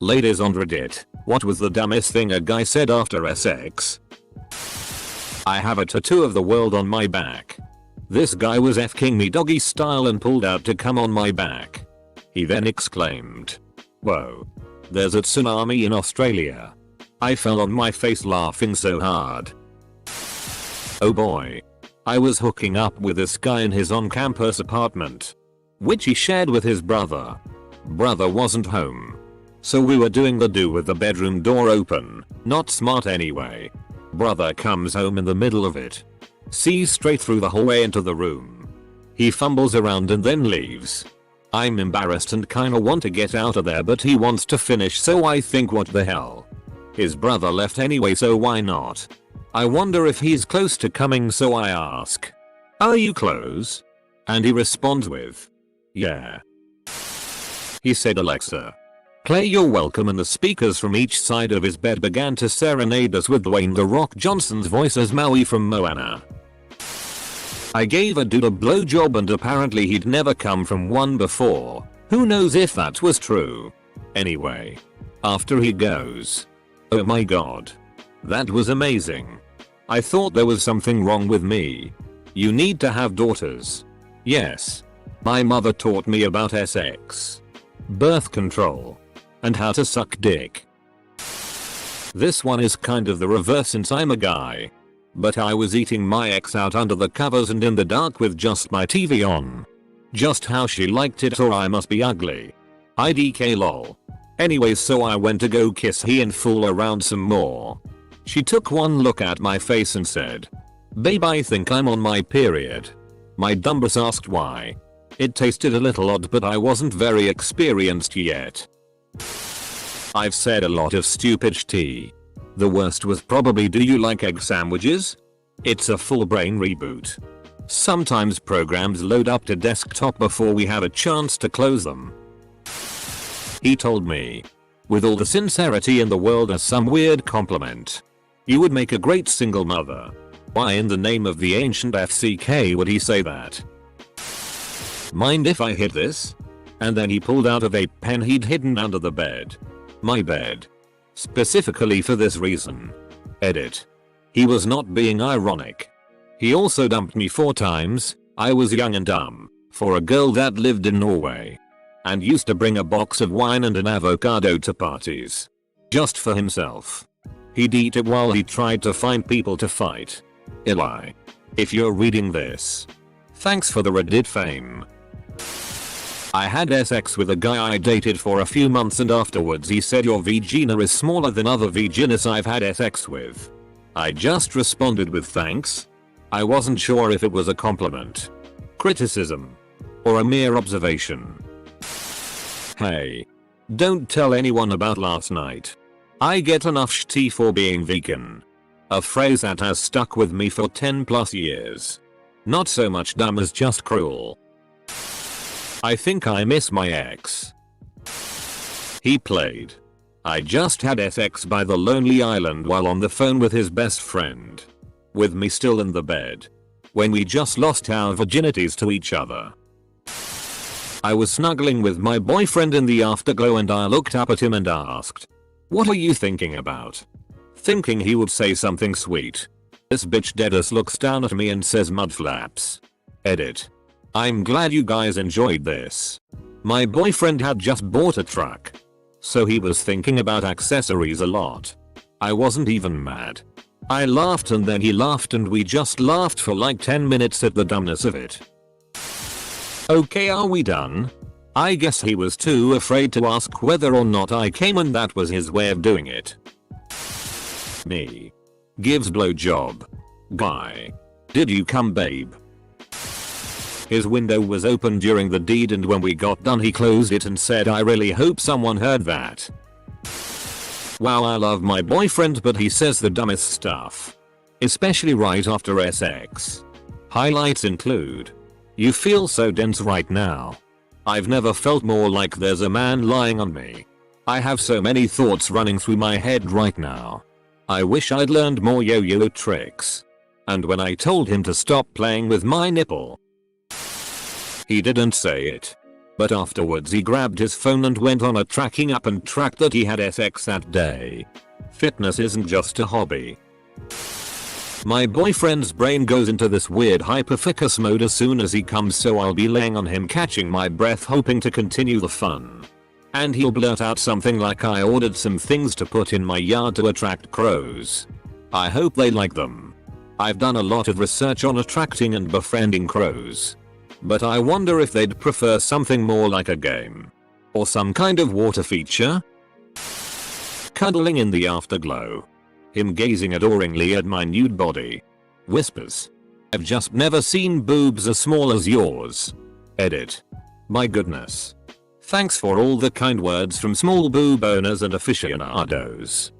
Ladies on Reddit, what was the dumbest thing a guy said after sex? I have a tattoo of the world on my back. This guy was F-king me doggy style and pulled out to come on my back. He then exclaimed, "Whoa. There's a tsunami in Australia." I fell on my face laughing so hard. Oh boy. I was hooking up with this guy in his on-campus apartment, which he shared with his brother. Brother wasn't home, so we were doing the do with the bedroom door open. Not smart anyway. Brother comes home in the middle of it. Sees straight through the hallway into the room. He fumbles around and then leaves. I'm embarrassed and kinda want to get out of there, but he wants to finish, so I think, what the hell. His brother left anyway, so why not? I wonder if he's close to coming, so I ask, "Are you close?" And he responds with, "Yeah." He said, "Alexa, play You're Welcome," and the speakers from each side of his bed began to serenade us with Dwayne "The Rock" Johnson's voice as Maui from Moana. I gave a dude a blowjob and apparently he'd never come from one before. Who knows if that was true? Anyway, after he goes, "Oh my god. That was amazing. I thought there was something wrong with me. You need to have daughters." Yes. My mother taught me about sex, birth control, and how to suck dick. This one is kind of the reverse since I'm a guy. But I was eating my ex out under the covers and in the dark with just my TV on. Just how she liked it, or I must be ugly. IDK lol. Anyways, so I went to go kiss he and fool around some more. She took one look at my face and said, "Babe, I think I'm on my period." My dumbass asked why. It tasted a little odd, but I wasn't very experienced yet. I've said a lot of stupid shit. The worst was probably, "Do you like egg sandwiches?" It's a full brain reboot. Sometimes programs load up to desktop before we have a chance to close them. He told me, with all the sincerity in the world, as some weird compliment, "You would make a great single mother." Why in the name of the ancient FCK would he say that? Mind if I hit this? And then he pulled out a vape pen he'd hidden under the bed. My bed. Specifically for this reason. Edit. He was not being ironic. He also dumped me 4 times. I was young and dumb, for a girl that lived in Norway, and used to bring a box of wine and an avocado to parties. Just for himself. He'd eat it while he tried to find people to fight. Eli. If you're reading this, thanks for the Reddit fame. I had sex with a guy I dated for a few months, and afterwards he said, "Your vagina is smaller than other vaginas I've had sex with." I just responded with thanks. I wasn't sure if it was a compliment, criticism, or a mere observation. Hey. Don't tell anyone about last night. I get enough shit for being vegan. A phrase that has stuck with me for 10+ years. Not so much dumb as just cruel. I think I miss my ex. He played "I Just Had sex" by The Lonely Island while on the phone with his best friend, with me still in the bed, when we just lost our virginities to each other. I was snuggling with my boyfriend in the afterglow and I looked up at him and asked, "What are you thinking about?" Thinking he would say something sweet. This bitch deadass looks down at me and says, "Mudflaps." Edit. I'm glad you guys enjoyed this. My boyfriend had just bought a truck, so he was thinking about accessories a lot. I wasn't even mad. I laughed and then he laughed and we just laughed for like 10 minutes at the dumbness of it. Okay, are we done? I guess he was too afraid to ask whether or not I came, and that was his way of doing it. Me. Gives blowjob. Guy. Did you come, babe? His window was open during the deed and when we got done he closed it and said, "I really hope someone heard that." Wow, I love my boyfriend, but he says the dumbest stuff. Especially right after sex. Highlights include, "You feel so dense right now. I've never felt more like there's a man lying on me. I have so many thoughts running through my head right now. I wish I'd learned more yo-yo tricks." And when I told him to stop playing with my nipple, he didn't say it. But afterwards he grabbed his phone and went on a tracking app and tracked that he had SX that day. Fitness isn't just a hobby. My boyfriend's brain goes into this weird hyperfocus mode as soon as he comes, so I'll be laying on him catching my breath hoping to continue the fun. And he'll blurt out something like, "I ordered some things to put in my yard to attract crows. I hope they like them. I've done a lot of research on attracting and befriending crows. But I wonder if they'd prefer something more like a game. Or some kind of water feature?" Cuddling in the afterglow. Him gazing adoringly at my nude body. Whispers. "I've just never seen boobs as small as yours." Edit. My goodness. Thanks for all the kind words from small boob owners and aficionados.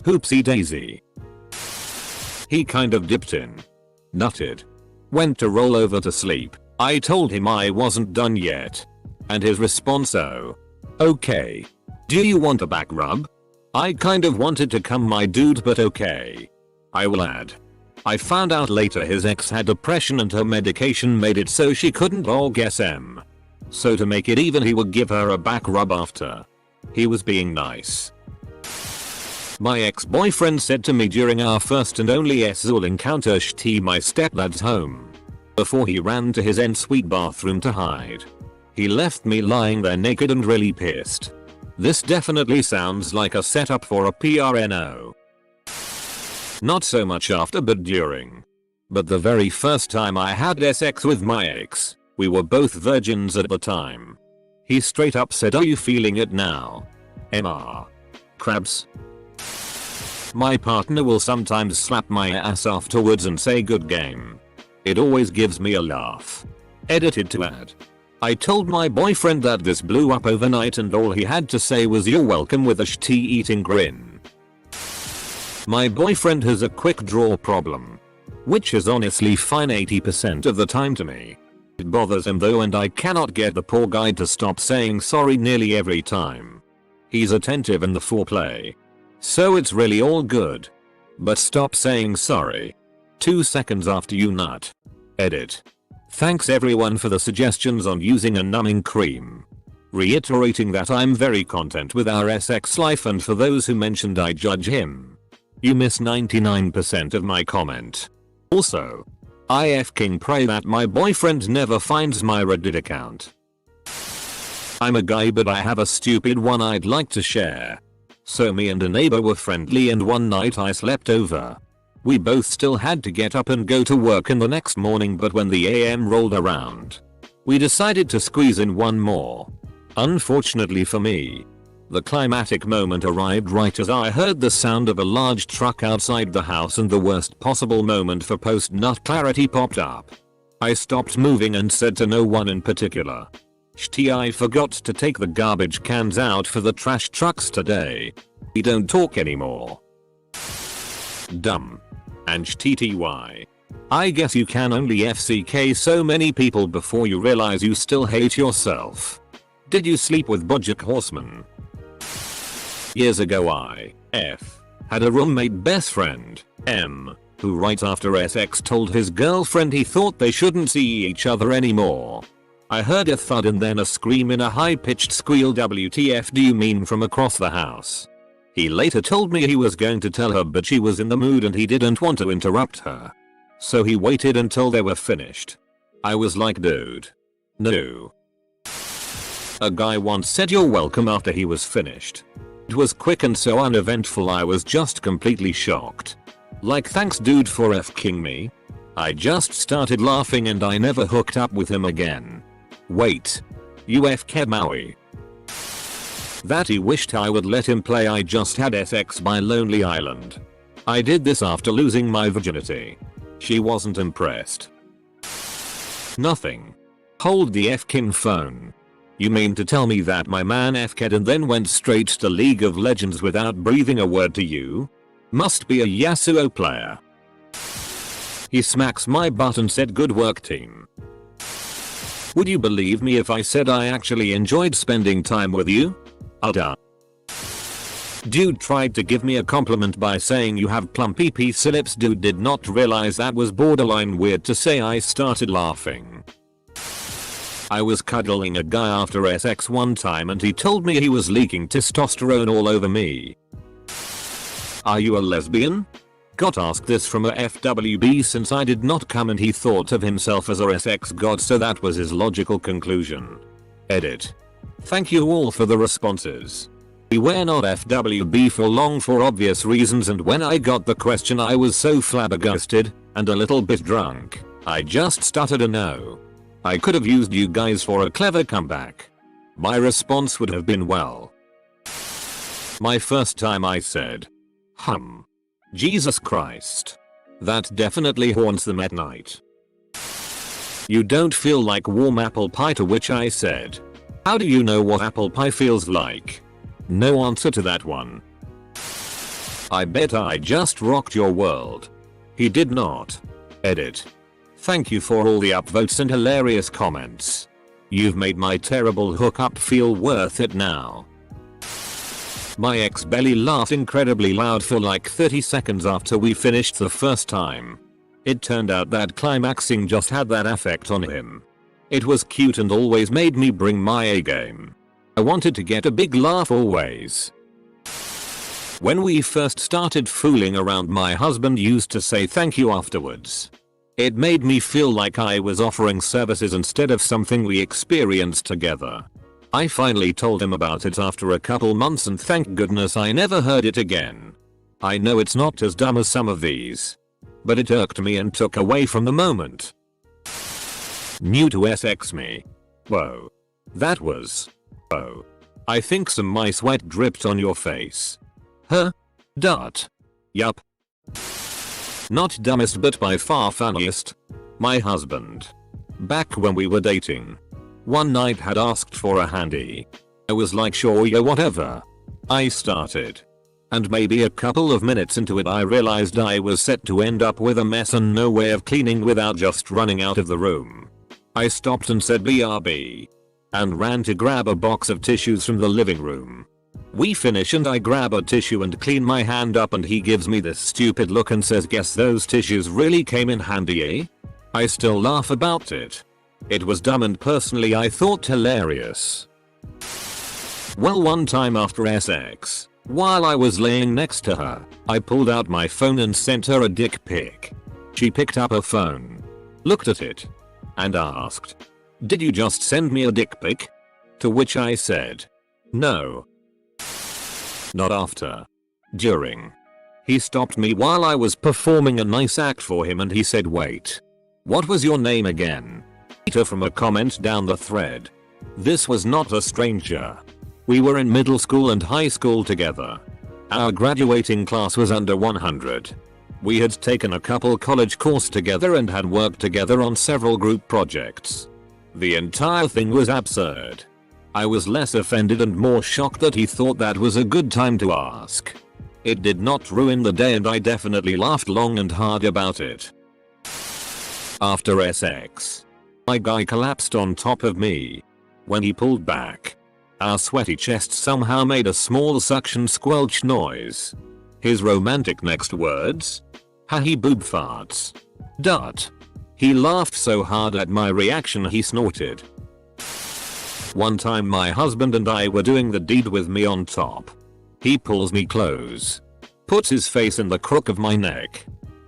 Hoopsie daisy. He kind of dipped in. Nutted. Went to roll over to sleep. I told him I wasn't done yet. And his response, "Oh. Okay. Do you want a back rub?" I kind of wanted to come, my dude, but okay. I will add. I found out later his ex had depression and her medication made it so she couldn't orgasm. So to make it even, he would give her a back rub after. He was being nice. My ex-boyfriend said to me during our first and only SZOL encounter, "Shti, my stepdad's home," before he ran to his ensuite bathroom to hide. He left me lying there naked and really pissed. This definitely sounds like a setup for a PRNO. Not so much after but during. But the very first time I had sex with my ex, we were both virgins at the time. He straight up said, "Are you feeling it now?" MR. Crabs. My partner will sometimes slap my ass afterwards and say, "Good game." It always gives me a laugh. Edited to add. I told my boyfriend that this blew up overnight and all he had to say was, "You're welcome," with a shitty eating grin. My boyfriend has a quick draw problem. Which is honestly fine 80% of the time to me. It bothers him though, and I cannot get the poor guy to stop saying sorry nearly every time. He's attentive in the foreplay. So it's really all good. But stop saying sorry 2 seconds after you nut. Edit. Thanks everyone for the suggestions on using a numbing cream. Reiterating that I'm very content with our SX life, and for those who mentioned I judge him. You miss 99% of my comment. Also, I f***ing pray that my boyfriend never finds my Reddit account. I'm a guy, but I have a stupid one I'd like to share. So me and a neighbor were friendly, and one night I slept over. We both still had to get up and go to work in the next morning, but when the AM rolled around, we decided to squeeze in one more. Unfortunately for me, the climactic moment arrived right as I heard the sound of a large truck outside the house, and the worst possible moment for post-nut clarity popped up. I stopped moving and said to no one in particular, "Shti, I forgot to take the garbage cans out for the trash trucks today. We don't talk anymore." Dumb. And shtti. I guess you can only FCK so many people before you realize you still hate yourself. Did you sleep with Bojack Horseman? Years ago I had a roommate best friend, M, who right after SX told his girlfriend he thought they shouldn't see each other anymore. I heard a thud and then a scream in a high-pitched squeal. "WTF do you mean?" from across the house. He later told me he was going to tell her, but she was in the mood and he didn't want to interrupt her. So he waited until they were finished. I was like, dude. No. A guy once said "you're welcome" after he was finished. It was quick and so uneventful I was just completely shocked. Like, thanks dude for f***ing me. I just started laughing and I never hooked up with him again. Wait. You f***ed Maui. That he wished I would let him play I Just Had SX by Lonely Island. I did this after losing my virginity. She wasn't impressed. Nothing. Hold the f***ing phone. You mean to tell me that my man f***ed and then went straight to League of Legends without breathing a word to you? Must be a Yasuo player. He smacks my butt and said, "Good work team." Would you believe me if I said I actually enjoyed spending time with you? Duh. Dude tried to give me a compliment by saying "you have plumpy piece lips." Dude did not realize that was borderline weird to say. I started laughing. I was cuddling a guy after SX one time and he told me he was leaking testosterone all over me. Are you a lesbian? Got asked this from a FWB since I did not come and he thought of himself as a SX god, so that was his logical conclusion. Edit. Thank you all for the responses. We were not FWB for long for obvious reasons, and when I got the question I was so flabbergasted and a little bit drunk, I just stuttered a no. I could have used you guys for a clever comeback. My response would have been, well. My first time I said, Jesus Christ. That definitely haunts them at night. You don't feel like warm apple pie, to which I said, how do you know what apple pie feels like? No answer to that one. I bet I just rocked your world. He did not. Edit. Thank you for all the upvotes and hilarious comments. You've made my terrible hookup feel worth it now. My ex belly laughed incredibly loud for like 30 seconds after we finished the first time. It turned out that climaxing just had that effect on him. It was cute and always made me bring my A game. I wanted to get a big laugh always. When we first started fooling around, my husband used to say thank you afterwards. It made me feel like I was offering services instead of something we experienced together. I finally told him about it after a couple months and thank goodness I never heard it again. I know it's not as dumb as some of these, but it irked me and took away from the moment. New to SX me. Whoa. That was. Oh. I think some my sweat dripped on your face. Huh? Dot. Yup. Not dumbest but by far funniest. My husband. Back when we were dating. One night had asked for a handy. I was like sure yeah whatever. I started. And maybe a couple of minutes into it I realized I was set to end up with a mess and no way of cleaning without just running out of the room. I stopped and said BRB. And ran to grab a box of tissues from the living room. We finish and I grab a tissue and clean my hand up and he gives me this stupid look and says, guess those tissues really came in handy, eh? I still laugh about it. It was dumb and personally I thought hilarious. Well, one time after SX, while I was laying next to her, I pulled out my phone and sent her a dick pic. She picked up her phone, looked at it, and asked, did you just send me a dick pic? To which I said, no. Not after. During. He stopped me while I was performing a nice act for him and he said, wait. What was your name again? From a comment down the thread. This was not a stranger. We were in middle school and high school together. Our graduating class was under 100. We had taken a couple college courses together and had worked together on several group projects. The entire thing was absurd. I was less offended and more shocked that he thought that was a good time to ask. It did not ruin the day and I definitely laughed long and hard about it. After SX. My guy collapsed on top of me. When he pulled back, our sweaty chests somehow made a small suction squelch noise. His romantic next words? Ha he boob farts. Dot. He laughed so hard at my reaction he snorted. One time my husband and I were doing the deed with me on top. He pulls me close. Puts his face in the crook of my neck.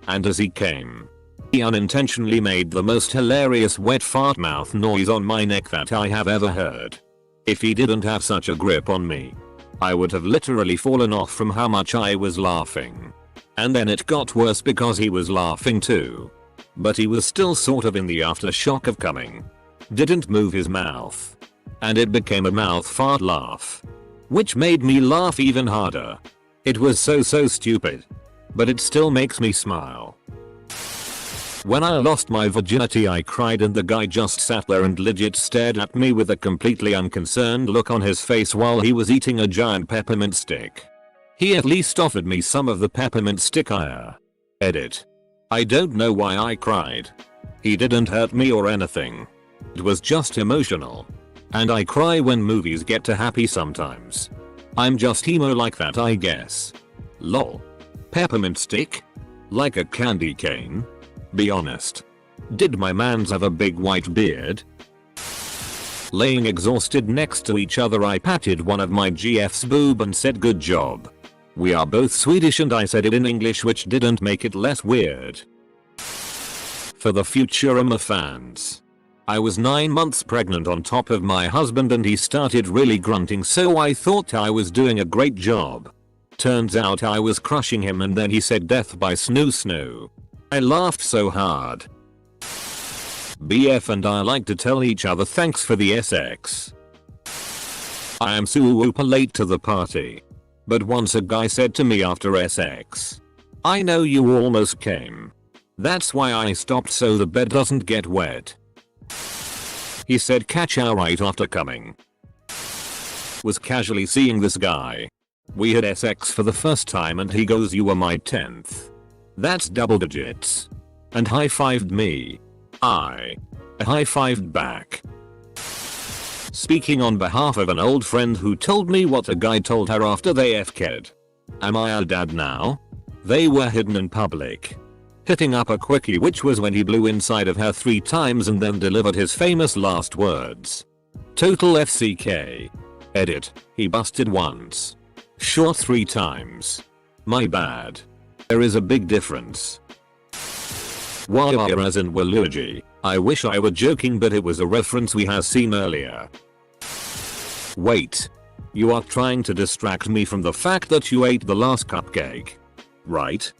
And as he came, he unintentionally made the most hilarious wet fart mouth noise on my neck that I have ever heard. If he didn't have such a grip on me, I would have literally fallen off from how much I was laughing. And then it got worse because he was laughing too. But he was still sort of in the aftershock of coming. Didn't move his mouth. And it became a mouth fart laugh. Which made me laugh even harder. It was so stupid. But it still makes me smile. When I lost my virginity I cried and the guy just sat there and legit stared at me with a completely unconcerned look on his face while he was eating a giant peppermint stick. He at least offered me some of the peppermint stick Edit. I don't know why I cried. He didn't hurt me or anything. It was just emotional. And I cry when movies get too happy sometimes. I'm just emo like that I guess. Lol. Peppermint stick? Like a candy cane? Be honest. Did my mans have a big white beard? Laying exhausted next to each other, I patted one of my GF's boob and said good job. We are both Swedish and I said it in English, which didn't make it less weird. For the Futurama fans. I was 9 months pregnant on top of my husband and he started really grunting, so I thought I was doing a great job. Turns out I was crushing him and then he said death by snoo snoo. I laughed so hard. BF and I like to tell each other thanks for the SX. I am super late to the party. But once a guy said to me after SX, I know you almost came. That's why I stopped so the bed doesn't get wet. He said catch our right after coming. Was casually seeing this guy. We had SX for the first time and he goes you were my 10th. That's double digits. And high-fived me. I high-fived back. Speaking on behalf of an old friend who told me what a guy told her after they FK'd. Am I a dad now? They were hidden in public. Hitting up a quickie, which was when he blew inside of her 3 times and then delivered his famous last words. Total FCK. Edit. He busted once. Sure 3 times. My bad. There is a big difference. Wire as in Waluigi. I wish I were joking, but it was a reference we have seen earlier. Wait. You are trying to distract me from the fact that you ate the last cupcake. Right?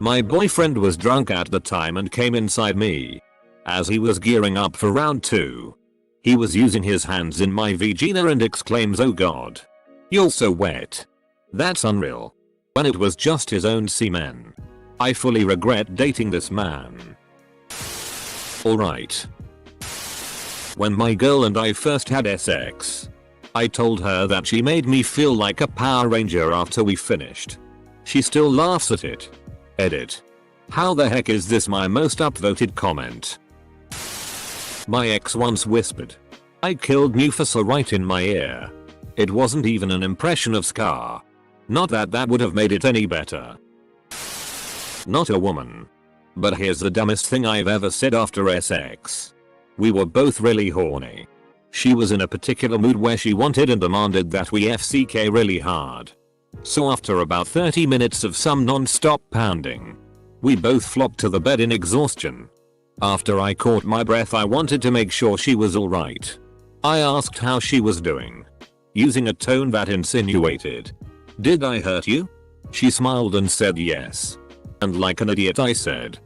My boyfriend was drunk at the time and came inside me. As he was gearing up for round 2. He was using his hands in my vagina and exclaims, oh god. You're so wet. That's unreal. When it was just his own semen. I fully regret dating this man. Alright. When my girl and I first had SX, I told her that she made me feel like a Power Ranger after we finished. She still laughs at it. Edit. How the heck is this my most upvoted comment? My ex once whispered, I killed Mufasa right in my ear. It wasn't even an impression of Scar. Not that that would have made it any better. Not a woman. But here's the dumbest thing I've ever said after SX. We were both really horny. She was in a particular mood where she wanted and demanded that we FCK really hard. So after about 30 minutes of some non-stop pounding, we both flopped to the bed in exhaustion. After I caught my breath, I wanted to make sure she was alright. I asked how she was doing, using a tone that insinuated, did I hurt you? She smiled and said yes. And like an idiot I said,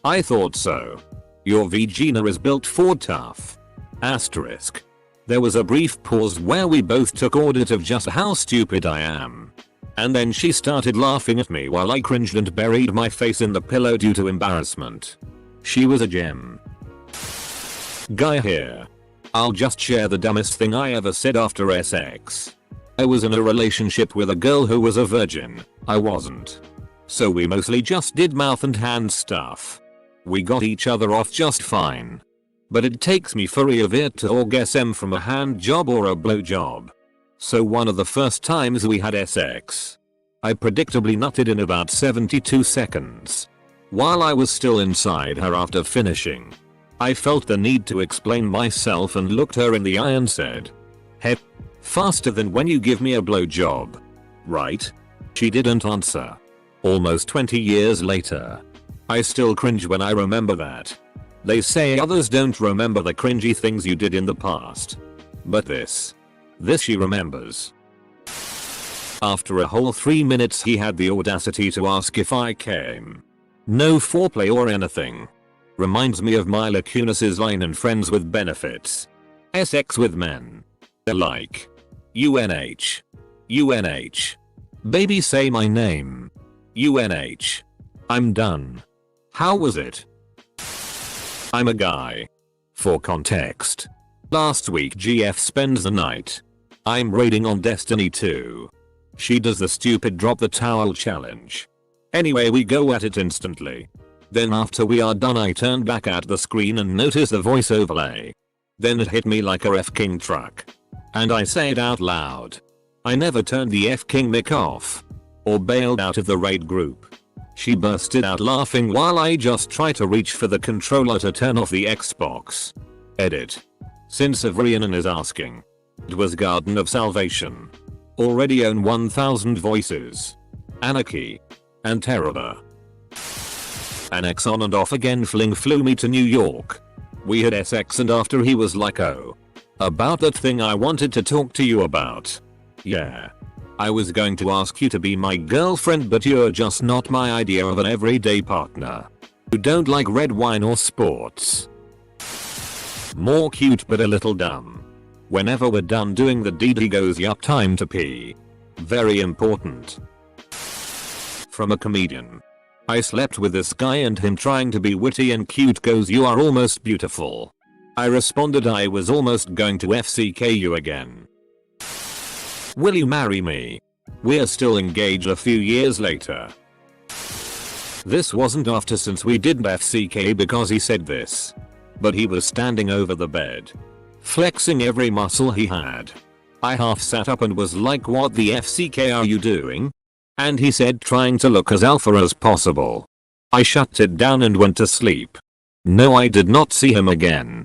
I thought so. Your vagina is built for tough. Asterisk. There was a brief pause where we both took audit of just how stupid I am. And then she started laughing at me while I cringed and buried my face in the pillow due to embarrassment. She was a gem. Guy here. I'll just share the dumbest thing I ever said after SX. I was in a relationship with a girl who was a virgin. I wasn't. So we mostly just did mouth and hand stuff. We got each other off just fine. But it takes me forever to orgasm from a hand job or a blow job. So one of the first times we had SX, I predictably nutted in about 72 seconds. While I was still inside her after finishing, I felt the need to explain myself and looked her in the eye and said, "Hey, faster than when you give me a blow job. Right?" She didn't answer. Almost 20 years later, I still cringe when I remember that. They say others don't remember the cringy things you did in the past. But this she remembers. After a whole 3 minutes he had the audacity to ask if I came. No foreplay or anything. Reminds me of Mila Kunis's line in Friends with Benefits. SX with men. They're like, UNH. UNH. Baby say my name. UNH. I'm done. How was it? I'm a guy. For context. Last week GF spends the night. I'm raiding on Destiny 2. She does the stupid drop the towel challenge. Anyway, we go at it instantly. Then after we are done I turn back at the screen and notice the voice overlay. Then it hit me like a F-King truck. And I say it out loud. I never turned the F-King mic off. Or bailed out of the raid group. She bursted out laughing while I just try to reach for the controller to turn off the Xbox. Edit. Since Severianen is asking. It was Garden of Salvation. Already own 1000 voices. Anarchy. And Terror. An ex on and off again flew me to New York. We had sex and after he was like, oh. About that thing I wanted to talk to you about. Yeah. I was going to ask you to be my girlfriend but you're just not my idea of an everyday partner. You don't like red wine or sports. More cute but a little dumb. Whenever we're done doing the deed he goes yup time to pee. Very important. From a comedian. I slept with this guy and him trying to be witty and cute goes you are almost beautiful. I responded I was almost going to FCK you again. Will you marry me? We're still engaged a few years later. This wasn't after since we didn't FCK because he said this. But he was standing over the bed. Flexing every muscle he had. I half sat up and was like what the FCK are you doing? And he said trying to look as alpha as possible. I shut it down and went to sleep. No I did not see him again.